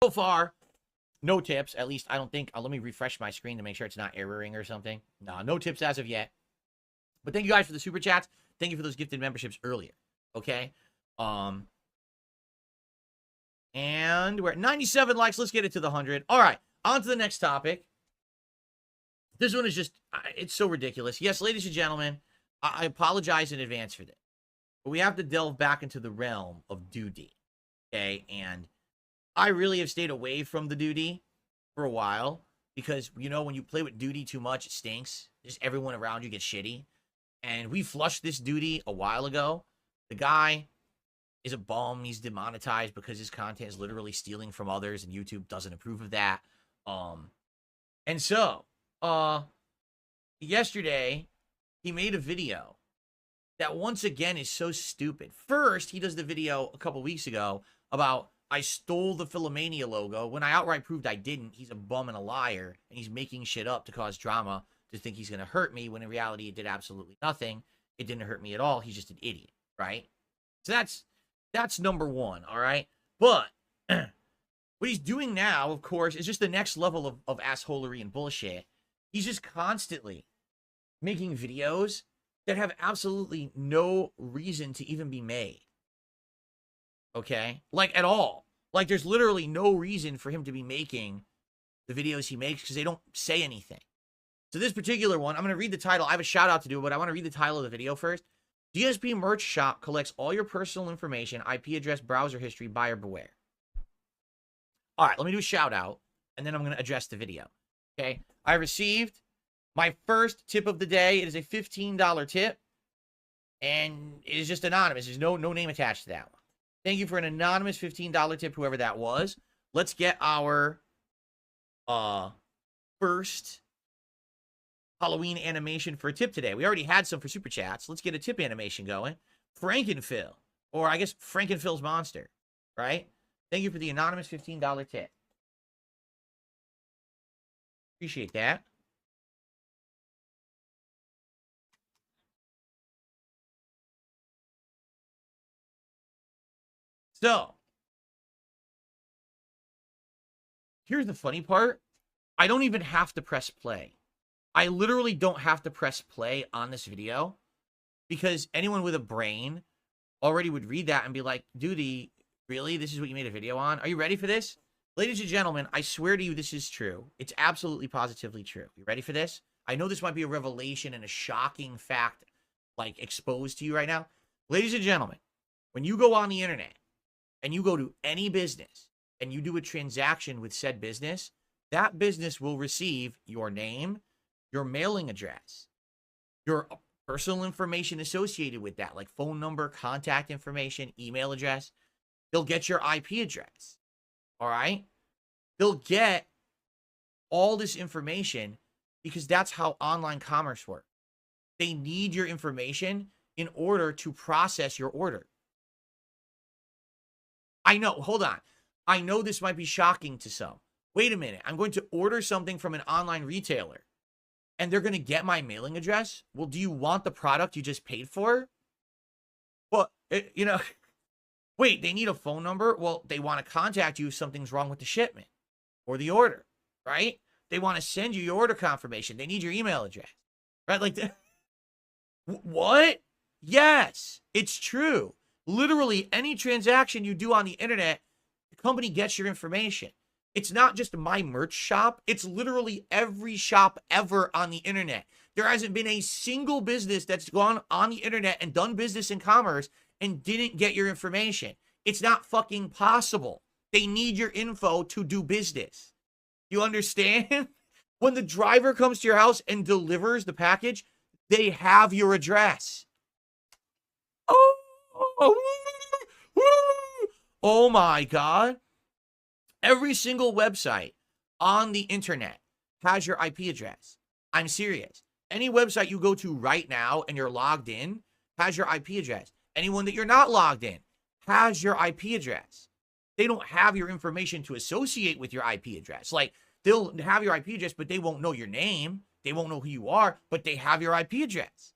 So far, no tips. At least I don't think. Let me refresh my screen to make sure it's not erroring or something. No tips as of yet. But thank you guys for the super chats. Thank you for those gifted memberships earlier. Okay. And we're at 97 likes. Let's get it to the 100. All right. On to the next topic. This one is just, it's so ridiculous. Yes, ladies and gentlemen, I apologize in advance for this. But we have to delve back into the realm of Doody. Okay. And I really have stayed away from the Doody for a while because, you know, when you play with Doody too much, it stinks. Just everyone around you gets shitty. And we flushed this Doody a while ago. The guy is a bum. He's demonetized because his content is literally stealing from others, and YouTube doesn't approve of that. And so, yesterday, he made a video that once again is so stupid. First, he does the video a couple weeks ago about I stole the Philomania logo when I outright proved I didn't. He's a bum and a liar, and he's making shit up to cause drama to think he's going to hurt me when in reality it did absolutely nothing. It didn't hurt me at all. He's just an idiot, right? So that's number one, all right? But what he's doing now, of course, is just the next level of assholery and bullshit. He's just constantly making videos that have absolutely no reason to even be made. Okay? Like, at all. Like, there's literally no reason for him to be making the videos he makes because they don't say anything. So this particular one, I'm going to read the title. I have a shout out to do, but I want to read the title of the video first. DSP merch shop collects all your personal information, IP address, browser history, buyer beware. All right, let me do a shout out, and then I'm going to address the video. Okay, I received my first tip of the day. It is a $15 tip, and it is just anonymous. There's no name attached to that one. Thank you for an anonymous $15 tip, whoever that was. Let's get our first Halloween animation for a tip today. We already had some for super chats. Let's get a tip animation going. Frankenphil, or I guess Frankenphil's monster, right? Thank you for the anonymous $15 tip. Appreciate that. So, here's the funny part. I don't even have to press play. I literally don't have to press play on this video because anyone with a brain already would read that and be like, Doody, really? This is what you made a video on? Are you ready for this? Ladies and gentlemen, I swear to you this is true. It's absolutely positively true. You ready for this? I know this might be a revelation and a shocking fact, like, exposed to you right now. Ladies and gentlemen, when you go on the internet and you go to any business and you do a transaction with said business, that business will receive your name, your mailing address, your personal information associated with that, like phone number, contact information, email address. They'll get your IP address, all right? They'll get all this information because that's how online commerce works. They need your information in order to process your order. I know, hold on. I know this might be shocking to some. Wait a minute, I'm going to order something from an online retailer and they're going to get my mailing address? Well, do you want the product you just paid for? Well, you know, wait, they need a phone number? Well, they want to contact you if something's wrong with the shipment or the order, right? They want to send you your order confirmation. They need your email address, right? Like, what? Yes, it's true. Literally, any transaction you do on the internet, the company gets your information. It's not just my merch shop. It's literally every shop ever on the internet. There hasn't been a single business that's gone on the internet and done business in commerce and didn't get your information. It's not fucking possible. They need your info to do business. You understand? When the driver comes to your house and delivers the package, they have your address. Oh my God. Every single website on the internet has your IP address. I'm serious. Any website you go to right now and you're logged in has your IP address. Anyone that you're not logged in has your IP address. They don't have your information to associate with your IP address. Like, they'll have your IP address, but they won't know your name. They won't know who you are, but they have your IP address.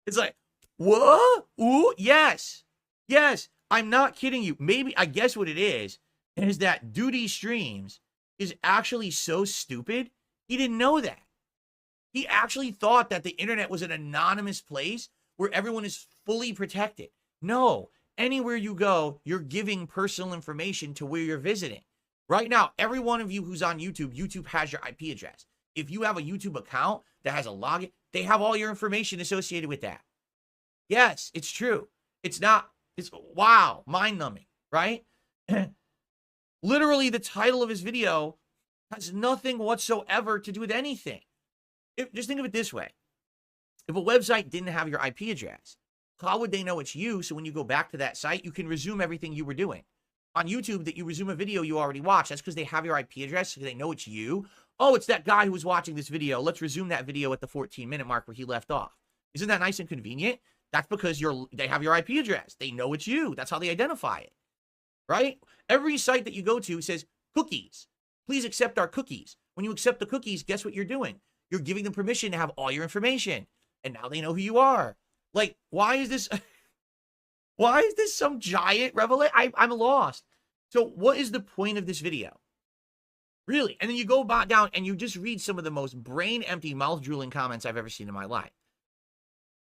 It's like, what? Ooh, yes. Yes. I'm not kidding you. Maybe, I guess what it is is that Doody streams is actually so stupid, he didn't know that. He actually thought that the internet was an anonymous place where everyone is fully protected. No, anywhere you go, you're giving personal information to where you're visiting. Right now, every one of you who's on YouTube, YouTube has your IP address. If you have a YouTube account that has a login, they have all your information associated with that. Yes, it's true. It's not, it's wow, mind-numbing, right? Literally, the title of his video has nothing whatsoever to do with anything. Just think of it this way. If a website didn't have your IP address, how would they know it's you? So when you go back to that site, you can resume everything you were doing. On YouTube, that you resume a video you already watched. That's because they have your IP address, so they know it's you. Oh, it's that guy who was watching this video. Let's resume that video at the 14-minute mark where he left off. Isn't that nice and convenient? That's because they have your IP address. They know it's you. That's how they identify it, right? Every site that you go to says cookies. Please accept our cookies. When you accept the cookies, guess what you're doing? You're giving them permission to have all your information. And now they know who you are. Like, why is this... Why is this some giant revelation? I'm lost. So what is the point of this video? Really? And then you go back down and you just read some of the most brain-empty, mouth-drooling comments I've ever seen in my life.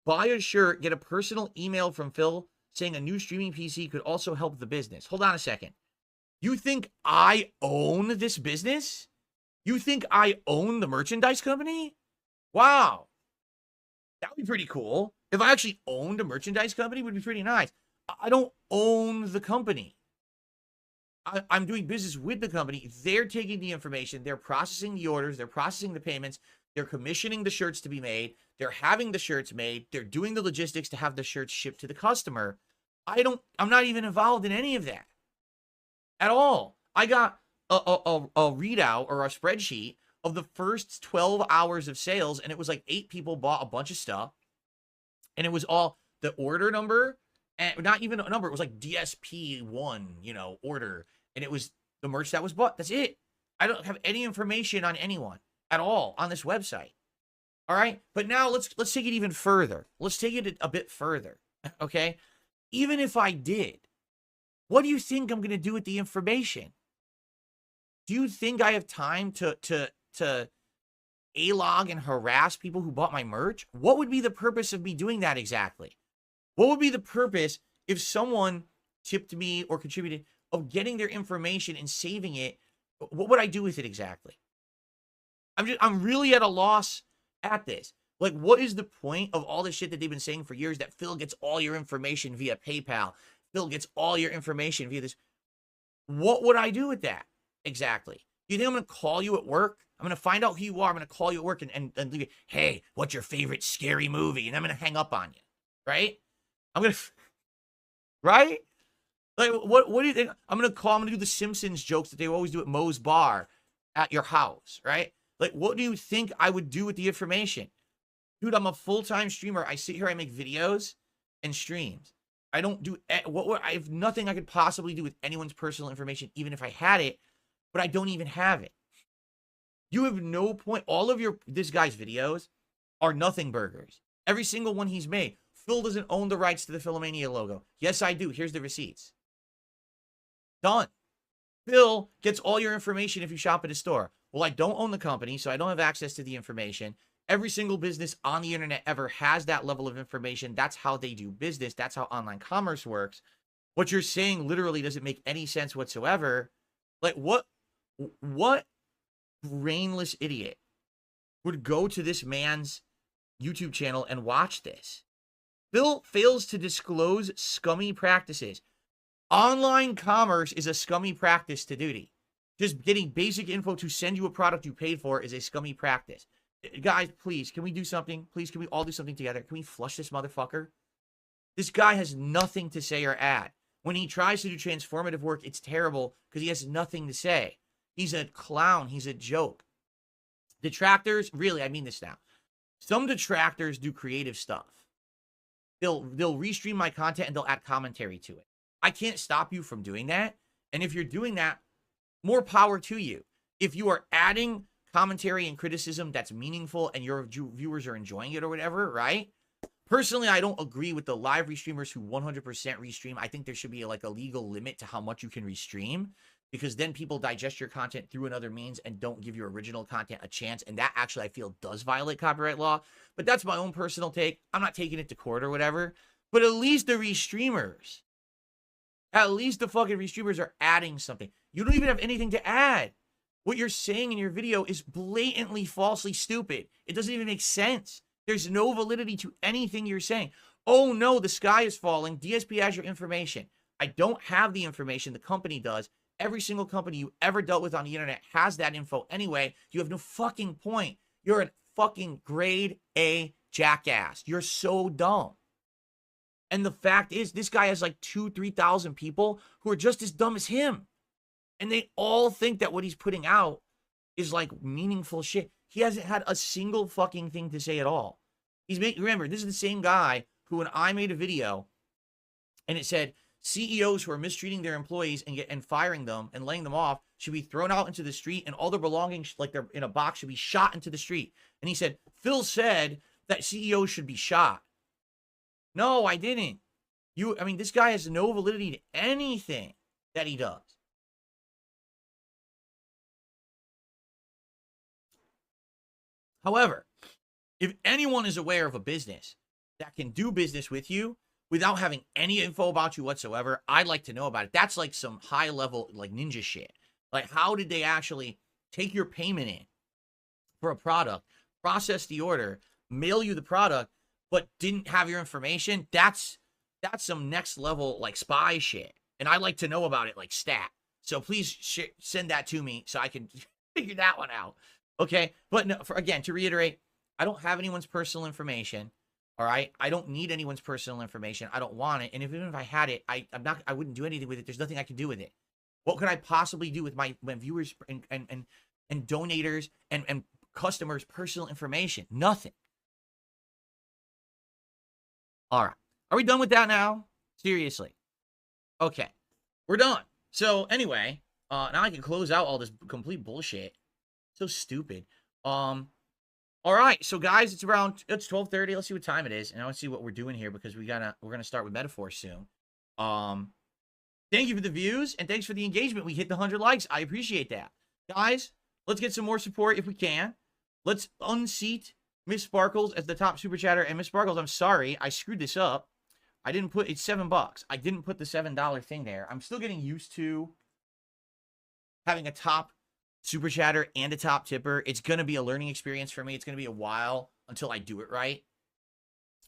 Buy a shirt, get a personal email from Phil saying a new streaming PC could also help the business. Hold on a second. You think I own this business? You think I own the merchandise company? Wow. That would be pretty cool. If I actually owned a merchandise company, it would be pretty nice. I don't own the company. I'm doing business with the company. They're taking the information. They're processing the orders. They're processing the payments. They're commissioning the shirts to be made. They're having the shirts made. They're doing the logistics to have the shirts shipped to the customer. I'm not even involved in any of that at all. I got a readout or a spreadsheet of the first 12 hours of sales, and it was like 8 people bought a bunch of stuff, and it was all the order number, and not even a number. It was like DSP 1, order, and it was the merch that was bought. That's it. I don't have any information on anyone at all on this website. All right, but now let's take it even further. Let's take it a bit further. Okay, even if I did, what do you think I'm going to do with the information? Do you think I have time to A-log and harass people who bought my merch? What would be the purpose of me doing that exactly? What would be the purpose if someone tipped me or contributed of getting their information and saving it? What would I do with it exactly? I'm really at a loss at this. Like, what is the point of all this shit that they've been saying for years, that Phil gets all your information via PayPal? Phil gets all your information via this. What would I do with that exactly? Do you think I'm going to call you at work? I'm going to find out who you are. I'm going to call you at work and leave you, hey, what's your favorite scary movie? And I'm going to hang up on you, right? I'm going to, right? Like, what do you think? I'm going to do the Simpsons jokes that they always do at Moe's Bar at your house, right? Like, what do you think I would do with the information? Dude, I'm a full-time streamer. I sit here, I make videos and streams. I don't do, I have nothing I could possibly do with anyone's personal information, even if I had it, but I don't even have it. You have no point. All of this guy's videos are nothing burgers. Every single one he's made. Phil doesn't own the rights to the Philomania logo. Yes, I do. Here's the receipts. Done. Phil gets all your information if you shop at his store. Well, I don't own the company, so I don't have access to the information. Every single business on the internet ever has that level of information. That's how they do business. That's how online commerce works. What you're saying literally doesn't make any sense whatsoever. Like, what brainless idiot would go to this man's YouTube channel and watch this? Phil fails to disclose scummy practices. Online commerce is a scummy practice to Doody. Just getting basic info to send you a product you paid for is a scummy practice. Guys, please, can we do something? Please, can we all do something together? Can we flush this motherfucker? This guy has nothing to say or add. When he tries to do transformative work, it's terrible because he has nothing to say. He's a clown. He's a joke. Detractors, really, I mean this now. Some detractors do creative stuff. They'll restream my content and they'll add commentary to it. I can't stop you from doing that. And if you're doing that, more power to you. If you are adding commentary and criticism that's meaningful and your viewers are enjoying it or whatever, right? Personally, I don't agree with the live restreamers who 100% restream. I think there should be like a legal limit to how much you can restream. because then people digest your content through another means and don't give your original content a chance. And that actually, I feel, does violate copyright law. But that's my own personal take. I'm not taking it to court or whatever. But at least the restreamers, at least the fucking restreamers are adding something. You don't even have anything to add. What you're saying in your video is blatantly falsely stupid. It doesn't even make sense. There's no validity to anything you're saying. Oh no, the sky is falling. DSP has your information. I don't have the information. The company does. Every single company you ever dealt with on the internet has that info anyway. You have no fucking point. You're a fucking grade A jackass. You're so dumb. And the fact is, this guy has like 2,000-3,000 people who are just as dumb as him. And they all think that what he's putting out is like meaningful shit. He hasn't had a single fucking thing to say at all. Remember, this is the same guy who, when I made a video and it said, CEOs who are mistreating their employees and firing them and laying them off should be thrown out into the street, and all their belongings, like they're in a box, should be shot into the street. And he said, Phil said that CEOs should be shot. No, I didn't. I mean, this guy has no validity to anything that he does. However, if anyone is aware of a business that can do business with you without having any info about you whatsoever, I'd like to know about it. That's like some high level, like ninja shit. Like, how did they actually take your payment in for a product, process the order, mail you the product, but didn't have your information? That's some next level, like, spy shit. And I'd like to know about it, like, stat. So please send that to me so I can figure that one out. Okay? But no, again, to reiterate, I don't have anyone's personal information. All right, I don't need anyone's personal information. I don't want it. And even if I had it, I wouldn't do anything with it. There's nothing I can do with it. What could I possibly do with my viewers and donators and customers' personal information? Nothing. All right. Are we done with that now? Seriously. Okay. We're done. So anyway, now I can close out all this complete bullshit. So stupid. All right, so guys, it's 12:30. Let's see what time it is, and I want to see what we're doing here because we're gonna start with metaphors soon. Thank you for the views and thanks for the engagement. We hit the 100 likes. I appreciate that, guys. Let's get some more support if we can. Let's unseat Miss Sparkles as the top super chatter. And Miss Sparkles, I'm sorry, I screwed this up. It's $7. I didn't put the $7 thing there. I'm still getting used to having a top super chatter and a top tipper. It's going to be a learning experience for me. It's going to be a while until I do it right.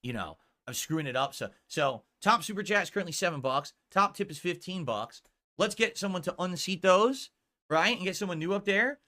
You know, I'm screwing it up. So top super chat is currently $7. Top tip is $15. Let's get someone to unseat those, right? And get someone new up there.